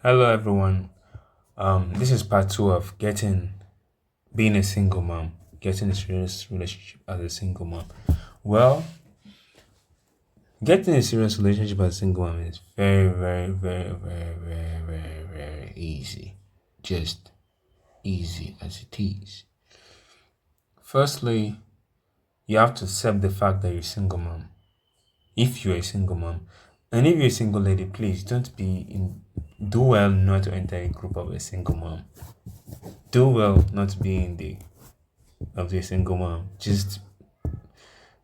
Hello everyone. This is part two of being a single mom, getting a serious relationship as a single mom. Well, getting a serious relationship as a single mom is very, very, very, very, very, very, very easy. Just easy as it is. Firstly, you have to accept the fact that you're a single mom. If you're a single mom, and if you're a single lady, please don't be in. Do well not to enter a group of a single mom. Do well not to be in the of the single mom. Just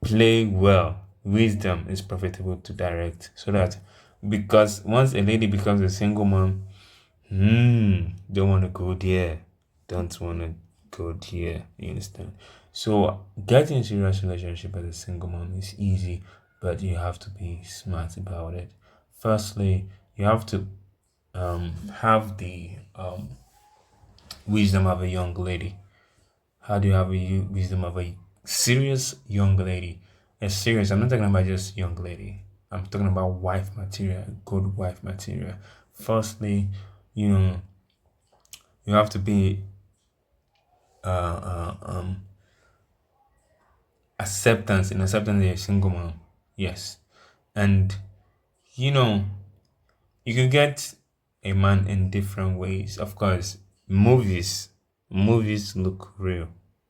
play well. Wisdom is profitable to direct. So that because once a lady becomes a single mom, don't want to go there. Don't want to go there. You understand? So getting a serious relationship as a single mom is easy, but you have to be smart about it. Firstly, you have to have the wisdom of a young lady. How do you have a wisdom of a serious young lady? A serious, I'm not talking about just young lady. I'm talking about wife material, good wife material. Firstly, you know, you have to be uh, uh, um, acceptance that you're a single mom. Yes. And, you know, you can get a man in different ways. Of course, movies look real.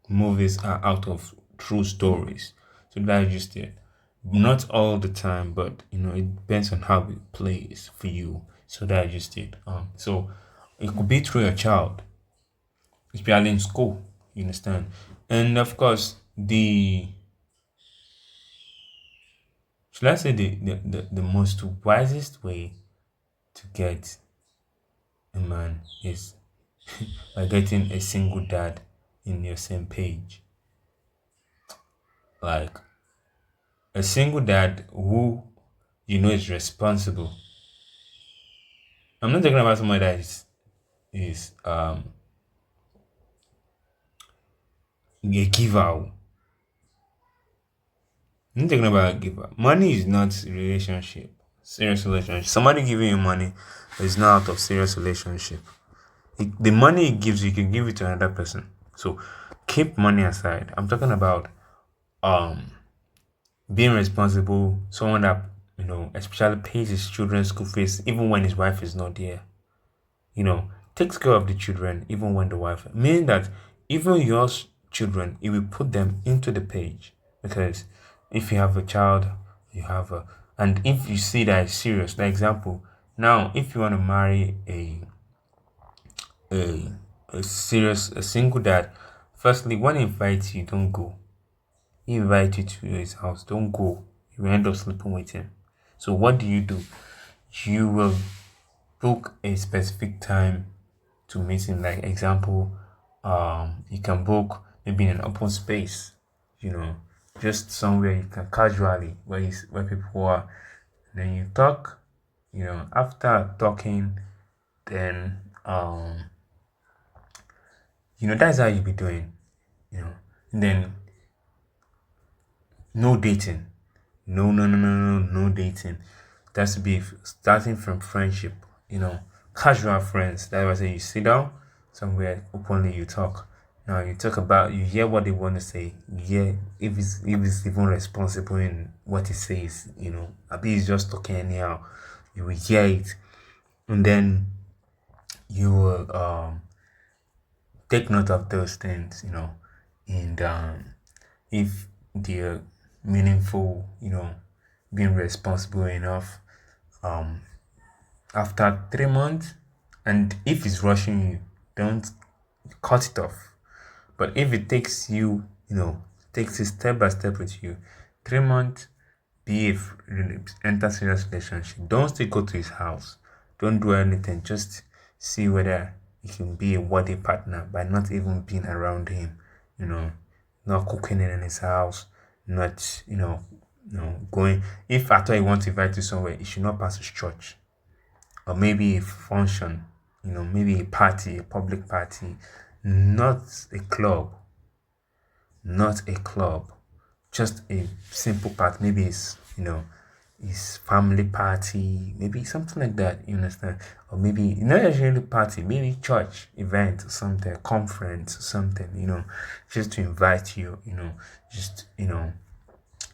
Movies are out of true stories. So that's just it. Not all the time, but it depends on how it plays for you. So that's just it. So it could be through your child, especially in school. You understand? And of course, the should I say the most wisest way to get a man is by getting a single dad in your same page. Like a single dad who is responsible. I'm not talking about someone that is a giver. I'm not talking about a giver. Money is not a relationship. Serious relationship. Somebody giving you money is not out of serious relationship. The money it gives you can give it to another person. So keep money aside. I'm talking about um being responsible, someone that especially pays his children's school fees even when his wife is not there. Takes care of the children even when the wife, meaning that even your children, it will put them into the page. Because if you have a child, you have a, and if you see that it's serious, like example, now if you want to marry a a single dad, firstly, when he invites you, don't go. He invites you to his house, don't go. You end up sleeping with him. So what do? You will book a specific time to meet him. Like example, you can book maybe in an open space, you know, just somewhere you can casually where people are. Then you talk, after talking, then that's how you be doing, and then no dating. No, no, no, no, no, no dating. It has to be starting from friendship, casual friends. That's why I say you sit down somewhere openly, you talk. Now you talk about, you hear what they want to say. You hear if it's even responsible in what he says, Abi is just talking anyhow. You will hear it, and then you will take note of those things, and if they're meaningful, being responsible enough. Um, After 3 months, and if it's rushing you, don't cut it off. But if it takes you, takes it step by step with you, 3 months, enter serious relationship. Don't still go to his house. Don't do anything. Just see whether you can be a worthy partner by not even being around him. You know, not cooking in his house, not going. If at all you want to invite you somewhere, it should not pass his church, or maybe a function. Maybe a party, a public party, not a club, not a club, just a simple part. Maybe it's his family party, maybe something like that, you understand? Or maybe not necessarily party, maybe church event or something, conference or something, just to invite you, just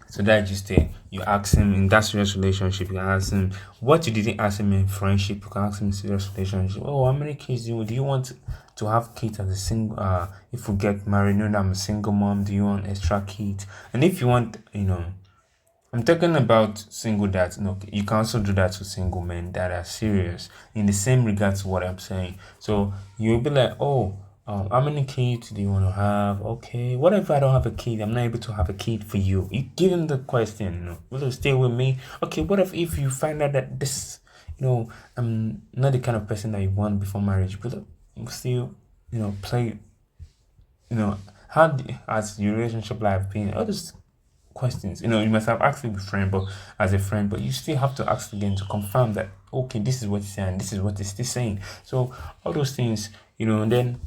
so that just you ask him in that serious relationship, you ask him what you didn't ask him in friendship, you can ask him in serious relationship. Oh, how many kids do you want to have kids as a single if we get married, know that I'm a single mom, do you want extra kids? And if you want, I'm talking about single dads. No, you can also do that to single men that are serious in the same regard to what I'm saying. So you'll be like, oh, how many kids do you want to have? Okay, what if I don't have a kid? I'm not able to have a kid for you. You give him the question, will you stay with me? Okay, what if you find out that this, I'm not the kind of person that you want before marriage, but you still, play, how has your relationship life been? All those questions. You must have asked it with friend, but as a friend, but you still have to ask again to confirm that okay, this is what he's saying, this is what he's still saying. So all those things, and then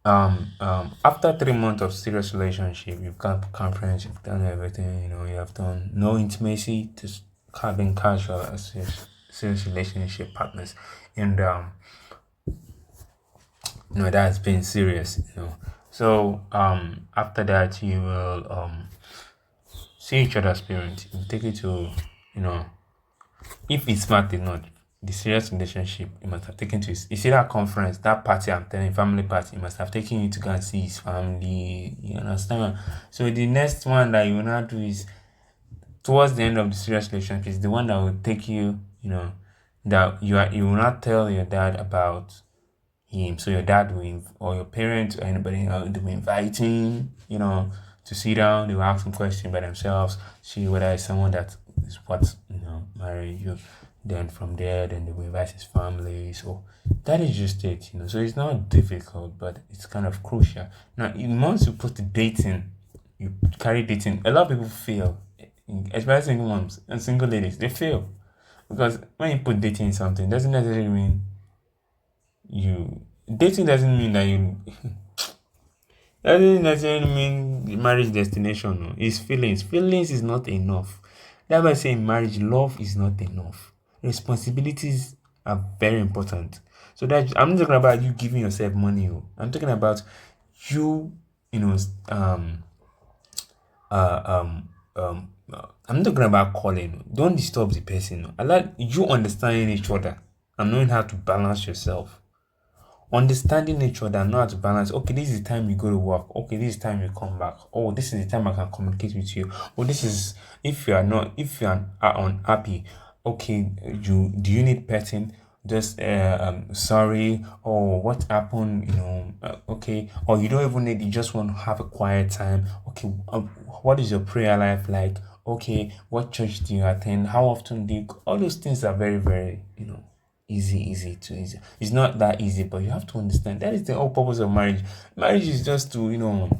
after 3 months of serious relationship, you've got conference, you've done everything, you have done no intimacy, just having casual as serious relationship partners, and that's been serious. So after that you will see each other's parents. You take it to, you know, if it's smart enough, the serious relationship, you must have taken to you see that conference, that party I'm telling you, family party, you must have taken you to go and see his family. You understand? So the next one that you will not do is towards the end of the serious relationship is the one that will take you, that you will not tell your dad about him. So your dad will or your parents or anybody they will invite him, to sit down. They will ask some questions by themselves, see whether it's someone that is what marry you. Then from there, then they will invite his family. So that is just it. So it's not difficult, but it's kind of crucial. Now, once you put the dating, you carry dating. A lot of people fail, especially single moms and single ladies. They fail because when you put dating in something, doesn't necessarily mean you dating doesn't mean that you doesn't necessarily mean marriage destination. No. It's feelings. Feelings is not enough. That's why I say in marriage, love is not enough. Responsibilities are very important. So that I'm not talking about you giving yourself money. I'm talking about you, you know, um, I'm not talking about calling. Don't disturb the person. I like you understanding each other and knowing how to balance yourself. Understanding each other, know how to balance. Okay, this is the time you go to work. Okay, this is the time you come back. Oh, this is the time I can communicate with you. Oh, this is if you are unhappy. Okay, do you need petting? Just sorry. Or what happened? Okay, or you don't even need. You just want to have a quiet time. Okay, what is your prayer life like? Okay, what church do you attend? How often do you? All those things are very, very easy. It's not that easy, but you have to understand that is the whole purpose of marriage. Marriage is just to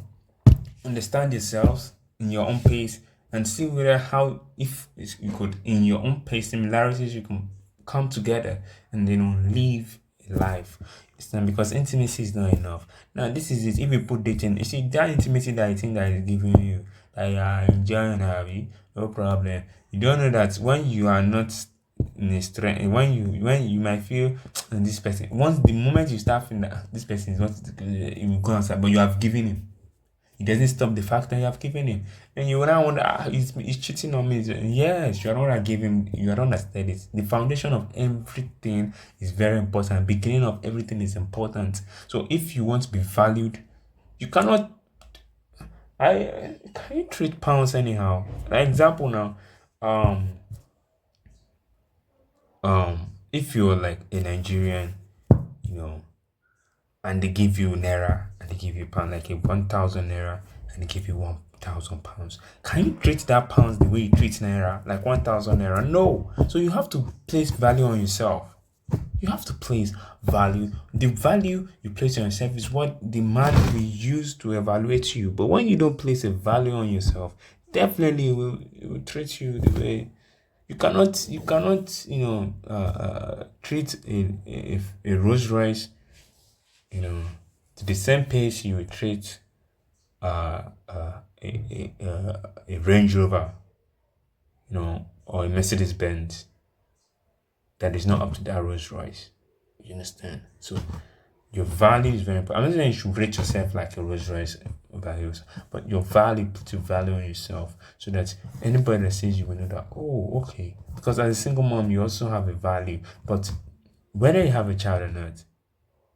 understand yourselves in your own pace and see whether how if you could in your own pace similarities you can come together and live a life. Understand? Because intimacy is not enough. Now this is it. If you put dating, you see that intimacy that I think that is giving you that you are enjoying, Abby, no problem. You don't know that when you are not in a strength, when you might feel this person, once the moment you start feeling that this person is not, you will go outside, but you have given him. It doesn't stop the fact that you have given him. And you will now wonder, he's cheating on me. Yes, you are not giving, you are not understand it. The foundation of everything is very important. Beginning of everything is important. So if you want to be valued, you cannot. Can you treat pounds anyhow? Like example now, um, if you're like a Nigerian, you know, and they give you naira and they give you pound like a 1,000 naira and they give you 1,000 pounds. Can you treat that pounds the way you treat naira, like 1,000 naira? No. So you have to place value on yourself. You have to place value. The value you place on yourself is what the man will use to evaluate you. But when you don't place a value on yourself, definitely it will treat you the way you cannot treat a Rolls Royce to the same pace you would treat a Range Rover. or a Mercedes Benz that is not up to that Rolls Royce. You understand? So your value is very important. I'm not saying you should rate yourself like a Rolls Royce values, but your value, put your value on yourself so that anybody that sees you will know that, oh, okay. Because as a single mom, you also have a value. But whether you have a child or not,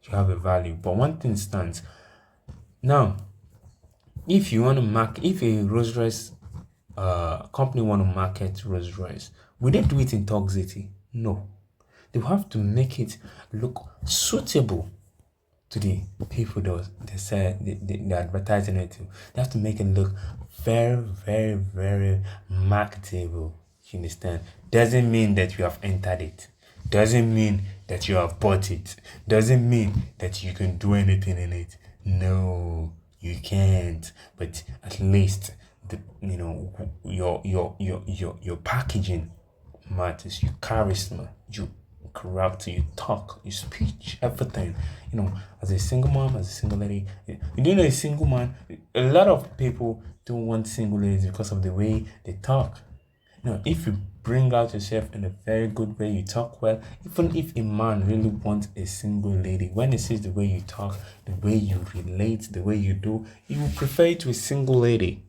you have a value. But one thing stands. Now, if you want to if a Rolls Royce company want to market Rolls Royce, will they do it in toxicity? No. They will have to make it look suitable to the people that they say they're advertising it to. They have to make it look very, very, very marketable. You understand? Doesn't mean that you have entered it. Doesn't mean that you have bought it. Doesn't mean that you can do anything in it. No, you can't. But at least your packaging matters, your charisma, your character, your talk, your speech, everything. As a single mom, as a single lady, you know, a single man, a lot of people don't want single ladies because of the way they talk. If you bring out yourself in a very good way, you talk well, even if a man really wants a single lady, when he sees the way you talk, the way you relate, the way you do, he will prefer you to a single lady.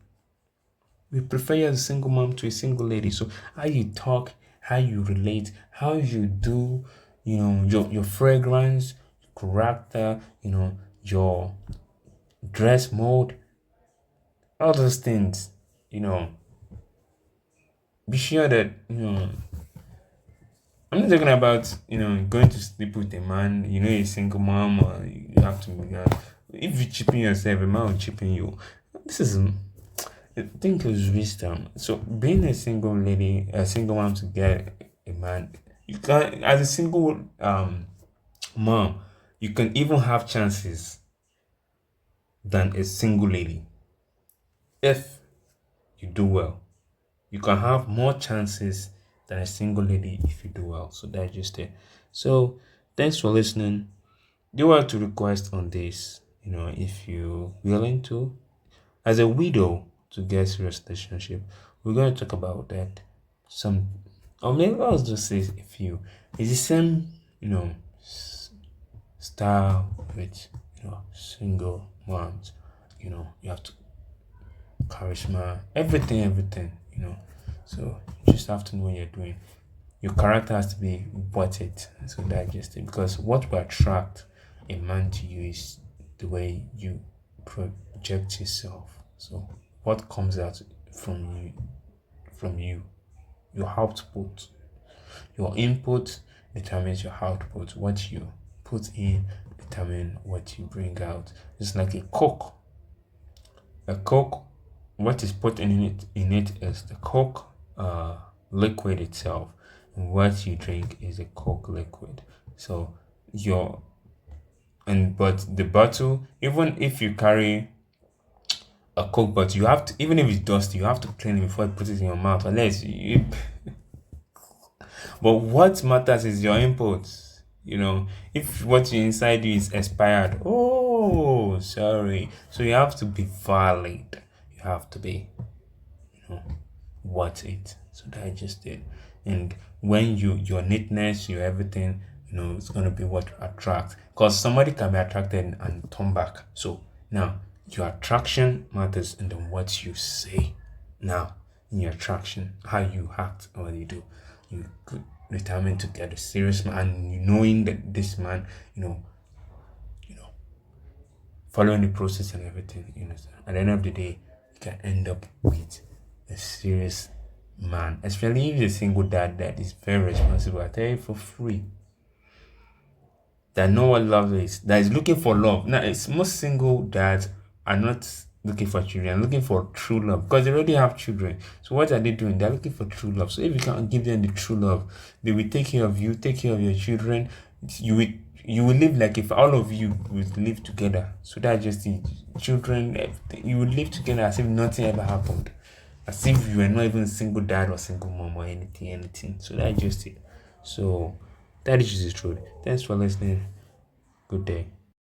We prefer you as a single mom to a single lady. So how you talk, how you relate, how you do, your fragrance, character, your dress mode, all those things, be sure that, I'm not talking about, going to sleep with a man, a single mom, or you have to, if you cheapen yourself, a man will cheapen you. This is, I think it's wisdom. So being a single lady, a single mom to get a man, you can, as a single mom, you can even have chances than a single lady. If you do well, you can have more chances than a single lady if you do well. So that's just it. So thanks for listening. Do want to request on this, if you're willing to, as a widow, to get serious relationship. We're going to talk about that. Or maybe I'll just say a few. It's the same, style with, single moms. You have to charisma, everything. So you just have to know what you're doing. Your character has to be worth it. So that's just it. Because what will attract a man to you is the way you project yourself. So what comes out from you, your output, your input determines your output. What you put in determines what you bring out. It's like a coke. A coke, what is put in it is the coke liquid itself, and what you drink is a coke liquid. So but the bottle, even if you carry a coke bottle, you have to, even if it's dusty, you have to clean it before you put it in your mouth, unless you but what matters is your inputs. If what you inside you is expired, oh sorry, so you have to be valid, you have to be worth it. So that's just it. And when your neatness, your everything, it's gonna be what attracts. Because somebody can be attracted and turn back. So now your attraction matters, and then what you say. Now in your attraction, how you act or what you do, you could determine to get a serious man, and knowing that this man, following the process and everything, at the end of the day, you can end up with a serious man, especially if you're a single dad that is very responsible. I tell you for free, that know what love is, that is looking for love. Now, it's most single dads are not looking for children, looking for true love, because they already have children. So what are they doing? They're looking for true love. So if you can give them the true love, they will take care of you, take care of your children. You will live like if all of you would live together. So that's just the children. You would live together as if nothing ever happened, as if you were not even single dad or single mom or anything. So that's just it. So that is just the truth. Thanks for listening. Good day.